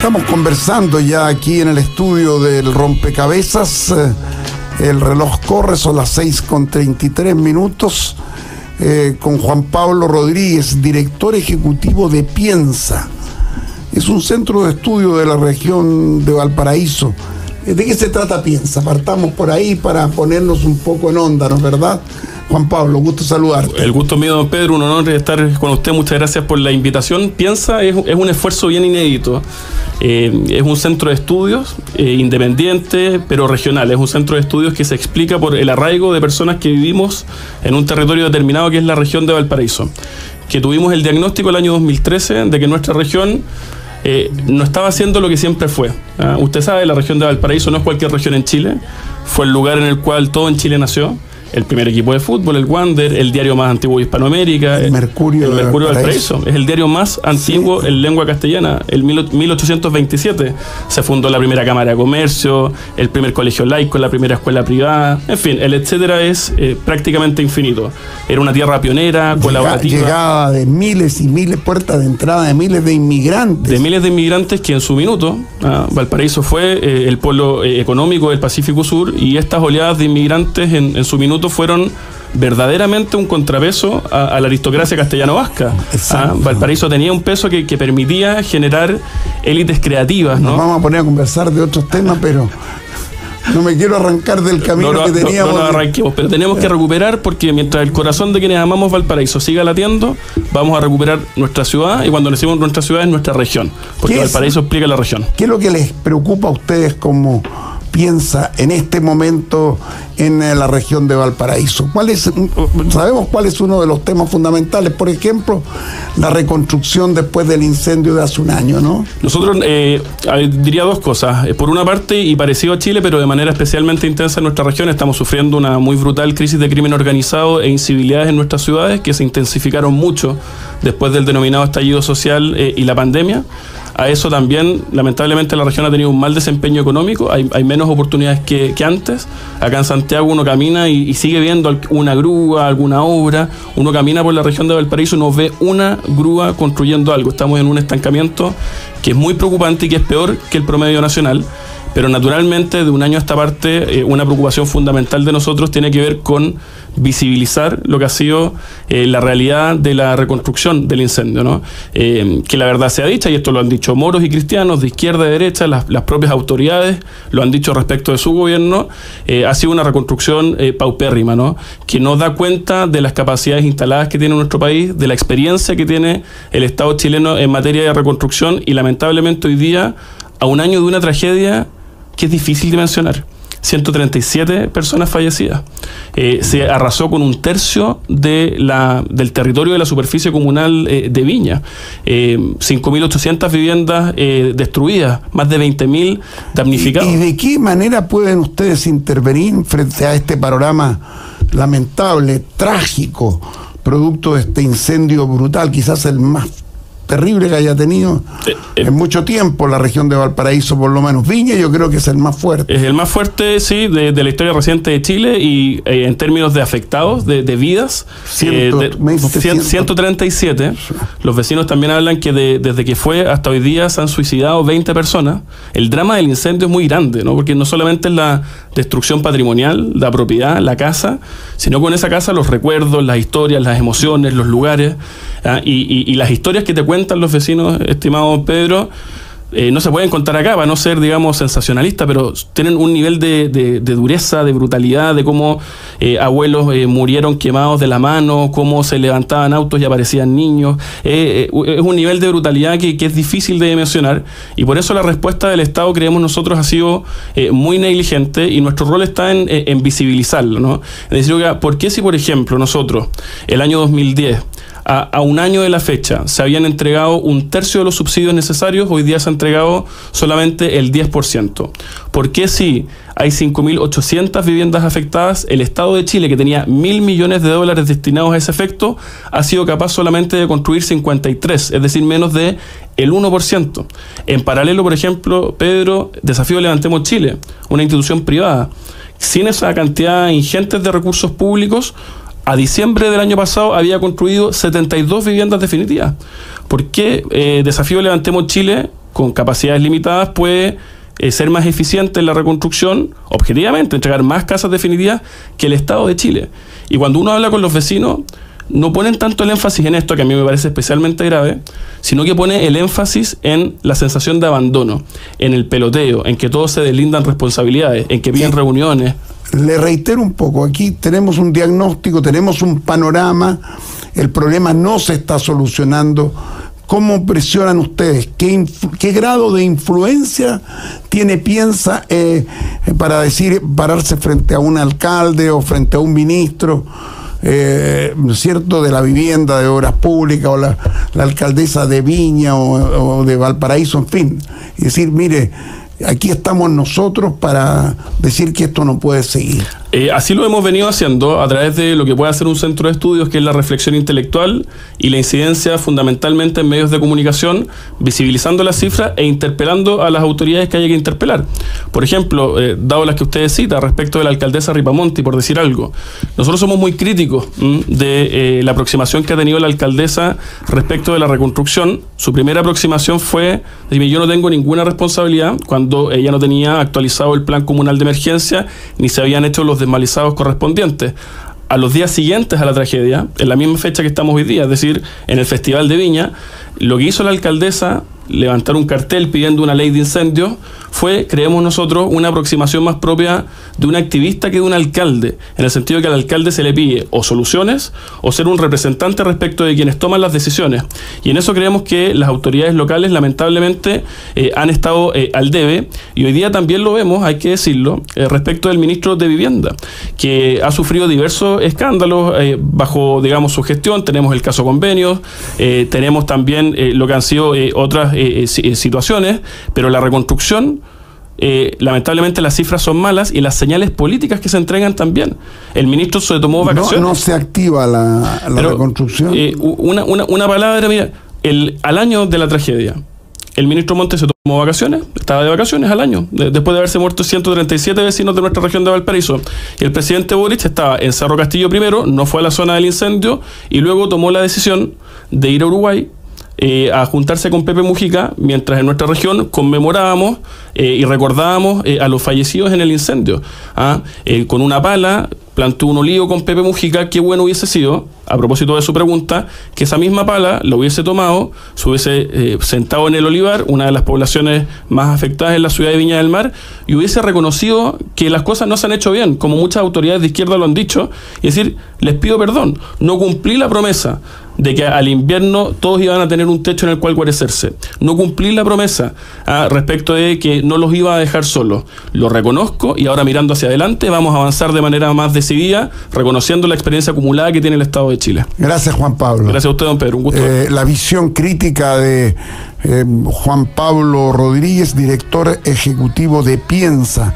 Estamos conversando ya aquí en el estudio del Rompecabezas. El reloj corre, son las 6:33 con Juan Pablo Rodríguez, director ejecutivo de Piensa. Es un centro de estudio de la región de Valparaíso. ¿De qué se trata Piensa? Partamos por ahí para ponernos un poco en onda, ¿no es verdad? Juan Pablo, gusto saludarte. El gusto mío, don Pedro, un honor estar con usted. Muchas gracias por la invitación. Piensa es un esfuerzo bien inédito. Es un centro de estudios independiente, pero regional. Es un centro de estudios que se explica por el arraigo de personas que vivimos en un territorio determinado que es la región de Valparaíso. Que tuvimos el diagnóstico el año 2013 de que nuestra región no estaba haciendo lo que siempre fue. Usted sabe, la región de Valparaíso no es cualquier región en Chile. Fue el lugar en el cual todo en Chile nació. El primer equipo de fútbol, el Wander, el diario más antiguo de Hispanoamérica, el Mercurio de Valparaíso. Es el diario más antiguo en lengua castellana. En 1827 se fundó la primera Cámara de Comercio, el primer colegio laico, la primera escuela privada. En fin, el etcétera es prácticamente infinito. Era una tierra pionera, colaborativa. Llegada de miles y miles, puertas de entrada de miles de inmigrantes. De miles de inmigrantes que en su minuto, Valparaíso fue el polo económico del Pacífico Sur, y estas oleadas de inmigrantes en su minuto fueron verdaderamente un contrapeso a la aristocracia castellano-vasca. Valparaíso tenía un peso que permitía generar élites creativas, ¿no? Nos vamos a poner a conversar de otros temas, pero no me quiero arrancar del camino que teníamos. No arranquemos, pero tenemos que recuperar, porque mientras el corazón de quienes amamos Valparaíso siga latiendo, vamos a recuperar nuestra ciudad, y cuando decimos nuestra ciudad es nuestra región, porque Valparaíso explica la región. ¿Qué es lo que les preocupa a ustedes como Piensa en este momento en la región de Valparaíso? Sabemos cuál es uno de los temas fundamentales, por ejemplo, la reconstrucción después del incendio de hace un año, ¿no? Nosotros diría dos cosas. Por una parte, y parecido a Chile, pero de manera especialmente intensa en nuestra región, estamos sufriendo una muy brutal crisis de crimen organizado e incivilidades en nuestras ciudades, que se intensificaron mucho después del denominado estallido social y la pandemia. A eso también, lamentablemente, la región ha tenido un mal desempeño económico, hay menos oportunidades que antes. Acá en Santiago uno camina y sigue viendo una grúa, alguna obra. Uno camina por la región de Valparaíso y no ve una grúa construyendo algo. Estamos en un estancamiento que es muy preocupante y que es peor que el promedio nacional. Pero naturalmente, de un año a esta parte, una preocupación fundamental de nosotros tiene que ver con visibilizar lo que ha sido la realidad de la reconstrucción del incendio, ¿no? Que la verdad sea dicha, y esto lo han dicho moros y cristianos, de izquierda y derecha, las propias autoridades lo han dicho respecto de su gobierno, ha sido una reconstrucción paupérrima, ¿no? Que no da cuenta de las capacidades instaladas que tiene nuestro país, de la experiencia que tiene el Estado chileno en materia de reconstrucción, y lamentablemente hoy día, a un año de una tragedia que es difícil de mencionar. 137 personas fallecidas. Se arrasó con un tercio del territorio de la superficie comunal de Viña. 5.800 viviendas destruidas, más de 20.000 damnificados. ¿Y de qué manera pueden ustedes intervenir frente a este panorama lamentable, trágico, producto de este incendio brutal, quizás el más terrible que haya tenido en mucho tiempo la región de Valparaíso, por lo menos? Viña yo creo que es el más fuerte. Es el más fuerte, sí, de la historia reciente de Chile, y en términos de afectados, de vidas, 137. Los vecinos también hablan que desde que fue hasta hoy día se han suicidado 20 personas. El drama del incendio es muy grande, ¿no? Porque no solamente es la destrucción patrimonial, la propiedad, la casa, sino con esa casa los recuerdos, las historias, las emociones, los lugares, y las historias que te cuentan los vecinos, estimado Pedro, no se pueden contar acá para no ser, digamos, sensacionalista, pero tienen un nivel de dureza, de brutalidad, de cómo abuelos murieron quemados de la mano, cómo se levantaban autos y aparecían niños. Es un nivel de brutalidad que es difícil de mencionar, y por eso la respuesta del Estado, creemos nosotros, ha sido muy negligente, y nuestro rol está en visibilizarlo, ¿no? Es decir, ¿por qué si, por ejemplo, nosotros, el año 2010, a un año de la fecha, se habían entregado un tercio de los subsidios necesarios, hoy día se ha entregado solamente el 10%? ¿Por qué si hay 5.800 viviendas afectadas, el Estado de Chile, que tenía $1.000 millones destinados a ese efecto, ha sido capaz solamente de construir 53, es decir, menos de el 1%? En paralelo, por ejemplo, Pedro, Desafío Levantemos Chile, una institución privada, sin esa cantidad ingente de recursos públicos, a diciembre del año pasado había construido 72 viviendas definitivas. ¿Por qué Desafío Levantemos Chile con capacidades limitadas puede ser más eficiente en la reconstrucción, objetivamente, entregar más casas definitivas que el Estado de Chile. Y cuando uno habla con los vecinos, no ponen tanto el énfasis en esto, que a mí me parece especialmente grave, sino que pone el énfasis en la sensación de abandono, en el peloteo, en que todos se deslindan responsabilidades, en que piden reuniones. Le reitero un poco, aquí tenemos un diagnóstico, tenemos un panorama, el problema no se está solucionando. ¿Cómo presionan ustedes? ¿Qué grado de influencia piensa para pararse frente a un alcalde o frente a un ministro, cierto, de la vivienda, de obras públicas, o la alcaldesa de Viña o de Valparaíso, en fin? Y decir, mire, aquí estamos nosotros para decir que esto no puede seguir. Así lo hemos venido haciendo a través de lo que puede hacer un centro de estudios, que es la reflexión intelectual y la incidencia fundamentalmente en medios de comunicación, visibilizando las cifras e interpelando a las autoridades que haya que interpelar. Por ejemplo, dado las que ustedes citan respecto de la alcaldesa Ripamonti, por decir algo, nosotros somos muy críticos de la aproximación que ha tenido la alcaldesa respecto de la reconstrucción. Su primera aproximación fue: yo no tengo ninguna responsabilidad, cuando ella no tenía actualizado el plan comunal de emergencia ni se habían hecho los desmalizados correspondientes. A los días siguientes a la tragedia, en la misma fecha que estamos hoy día, es decir, en el Festival de Viña, lo que hizo la alcaldesa, levantar un cartel pidiendo una ley de incendios, fue, creemos nosotros, una aproximación más propia de un activista que de un alcalde, en el sentido de que al alcalde se le pide o soluciones o ser un representante respecto de quienes toman las decisiones. Y en eso creemos que las autoridades locales lamentablemente han estado al debe, y hoy día también lo vemos, hay que decirlo, respecto del ministro de Vivienda, que ha sufrido diversos escándalos bajo, digamos, su gestión. Tenemos el caso Convenios, tenemos también lo que han sido otras situaciones, pero la reconstrucción, lamentablemente las cifras son malas y las señales políticas que se entregan también. El ministro se tomó vacaciones. No se activa la reconstrucción. Una palabra, mira, al año de la tragedia, el ministro Montes se tomó vacaciones, estaba de vacaciones al año, después de haberse muerto 137 vecinos de nuestra región de Valparaíso. Y el presidente Boric estaba en Cerro Castillo primero, no fue a la zona del incendio, y luego tomó la decisión de ir a Uruguay a juntarse con Pepe Mujica, mientras en nuestra región conmemorábamos y recordábamos a los fallecidos en el incendio. Con una pala plantó un olivo con Pepe Mujica. Qué bueno hubiese sido, a propósito de su pregunta, que esa misma pala lo hubiese tomado, se hubiese sentado en el olivar, una de las poblaciones más afectadas en la ciudad de Viña del Mar, y hubiese reconocido que las cosas no se han hecho bien, como muchas autoridades de izquierda lo han dicho, y decir, les pido perdón, no cumplí la promesa de que al invierno todos iban a tener un techo en el cual guarecerse. No cumplí la promesa respecto de que no los iba a dejar solos. Lo reconozco, y ahora, mirando hacia adelante, vamos a avanzar de manera más decidida, reconociendo la experiencia acumulada que tiene el Estado de Chile. Gracias, Juan Pablo. Gracias a usted, don Pedro. Un gusto. La visión crítica de Juan Pablo Rodríguez, director ejecutivo de Piensa.